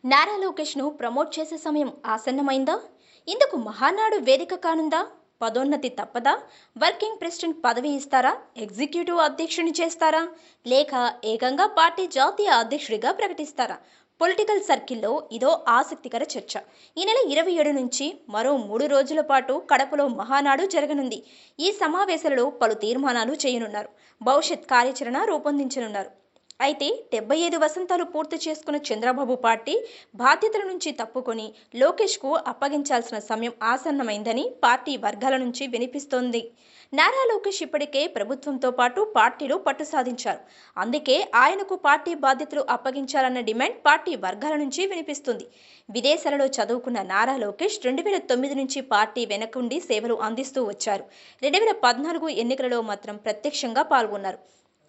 Nara లోకేష్ను promote చేసే సమయం ఆసన్నమైందా? ఇందుకు మహానాడు వేదిక కానుందా? పదోన్నతి తప్పదా? వర్కింగ్ ప్రెసిడెంట్ పదవి ఇస్తారా? ఎగ్జిక్యూటివ్ అధ్యక్షుని చేస్తారా? లేక ఏకంగా పార్టీ జాతీయ అధ్యక్షుడిగా ప్రకటిస్తారా? పొలిటికల్ సర్కిల్లో ఇదో ఆసక్తికర చర్చ. ఈ నెల 27 నుంచి మరో 3 రోజుల పాటు కడపలో మహానాడు జరగనుంది. ఈ సమావేశాలలో పలు తీర్మానాలు చేయనున్నారు. భవిష్యత్ కార్యాచరణ రూపొందించనున్నారు. అయితే 75 వసంతాలు పూర్తి చేసుకున్న చంద్రబాబు పార్టీ బాధ్యతల నుంచి తప్పుకొని లోకేష్కు అప్పగించాల్సిన సమయం ఆసన్నమైందని పార్టీ వర్గాల నుంచి వినిపిస్తోంది. నారా లోకేష్ ఇప్పటికే ప్రభుత్వంతో పాటు పార్టీలో పట్టు సాధించారు. అందుకే ఆయనకు పార్టీ బాధ్యతలు అప్పగించాలన్న డిమాండ్ పార్టీ వర్గాల నుంచి వినిపిస్తుంది. విదేశాలలో చదువుకున్న నారా లోకేష్ 2009 నుంచి పార్టీ వెనకుండి సేవలు అందిస్తూ వచ్చారు. 2014 ఎన్నికలలో మాత్రం ప్రత్యక్షంగా పాల్గొన్నారు.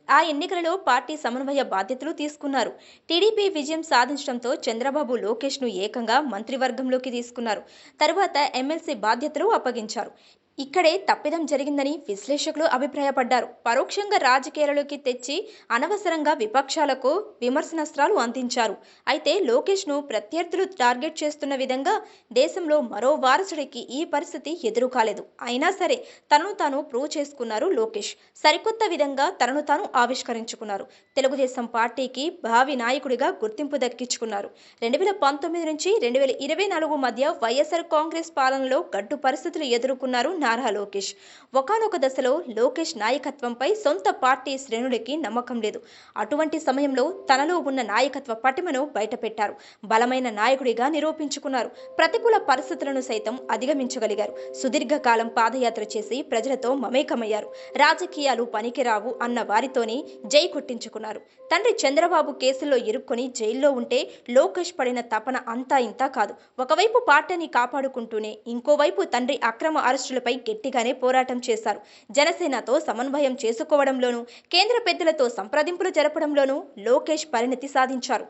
ఆ ఎన్నికలలో పార్టీ సమన్వయ బాధ్యతలు తీసుకున్నారు. టీడీపీ విజయం సాధించడంతో చంద్రబాబు లోకేష్ను ఏకంగా మంత్రివర్గంలోకి తీసుకున్నారు. తరువాత ఎమ్మెల్సీ బాధ్యతలు అప్పగించారు. ఇక్కడే తప్పిదం జరిగిందని విశ్లేషకులు అభిప్రాయపడ్డారు. పరోక్షంగా రాజకీయాలలోకి తెచ్చి అనవసరంగా విపక్షాలకు విమర్శనాస్త్రాలు అందించారు. అయితే లోకేష్ను ప్రత్యర్థులు టార్గెట్ చేస్తున్న విధంగా దేశంలో మరో వారసుడికి ఈ పరిస్థితి ఎదురు కాలేదు. అయినా సరే తనను తాను ప్రూవ్ చేసుకున్నారు లోకేష్. సరికొత్త విధంగా తనను తాను ఆవిష్కరించుకున్నారు. తెలుగుదేశం పార్టీకి భావి నాయకుడిగా గుర్తింపు దక్కించుకున్నారు. 2019 నుంచి 2024 మధ్య వైఎస్ఆర్ కాంగ్రెస్ పాలనలో గడ్డు పరిస్థితులు ఎదుర్కొన్నారు నారా లోకేష్. ఒకానొక దశలో లోకేష్ నాయకత్వంపై సొంత పార్టీ శ్రేణులకి నమ్మకం లేదు. అటువంటి సమయంలో తనలో ఉన్న నాయకత్వ పటిమను బయటపెట్టారు. బలమైన నాయకుడిగా నిరూపించుకున్నారు. ప్రతికూల పరిస్థితులను సైతం అధిగమించగలిగారు. సుదీర్ఘకాలం పాదయాత్ర చేసి ప్రజలతో మమేకమయ్యారు. రాజకీయాలు పనికిరావు అన్న వారితోనే జై కొట్టించుకున్నారు. తండ్రి చంద్రబాబు కేసుల్లో ఇరుక్కొని జైల్లో ఉంటే లోకేష్ పడిన తపన అంతా ఇంతా కాదు. ఒకవైపు పార్టీని కాపాడుకుంటూనే ఇంకోవైపు తండ్రి అక్రమ అరెస్టులపై గట్టిగానే పోరాటం చేశారు. జనసేనతో సమన్వయం చేసుకోవడంలోనూ కేంద్ర పెద్దలతో సంప్రదింపులు జరపడంలోనూ లోకేష్ పరిణతి సాధించారు.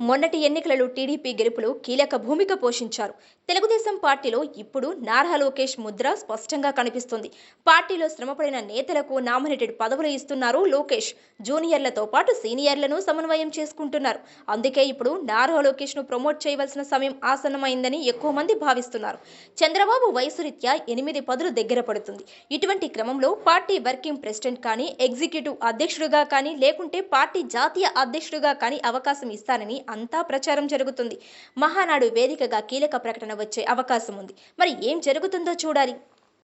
మొన్నటి ఎన్నికలలో టీడీపీ గెలుపులో కీలక భూమిక పోషించారు. తెలుగుదేశం పార్టీలో ఇప్పుడు నారా లోకేష్ ముద్ర స్పష్టంగా కనిపిస్తుంది. పార్టీలో శ్రమపడిన నేతలకు నామినేటెడ్ పదవులు ఇస్తున్నారు లోకేష్. జూనియర్లతో పాటు సీనియర్లను సమన్వయం చేసుకుంటున్నారు. అందుకే ఇప్పుడు నారా లోకేష్ ను ప్రమోట్ చేయవలసిన సమయం ఆసన్నమైందని ఎక్కువ మంది భావిస్తున్నారు. చంద్రబాబు వయసు రీత్యా 8 పదులు దగ్గర పడుతుంది. ఇటువంటి క్రమంలో పార్టీ వర్కింగ్ ప్రెసిడెంట్ కానీ, ఎగ్జిక్యూటివ్ అధ్యక్షుడిగా కానీ, లేకుంటే పార్టీ జాతీయ అధ్యక్షుడిగా కానీ అవకాశం ఇస్తారని అంతా ప్రచారం జరుగుతుంది. మహానాడు వేదికగా కీలక ప్రకటన వచ్చే అవకాశం ఉంది. మరి ఏం జరుగుతుందో చూడాలి.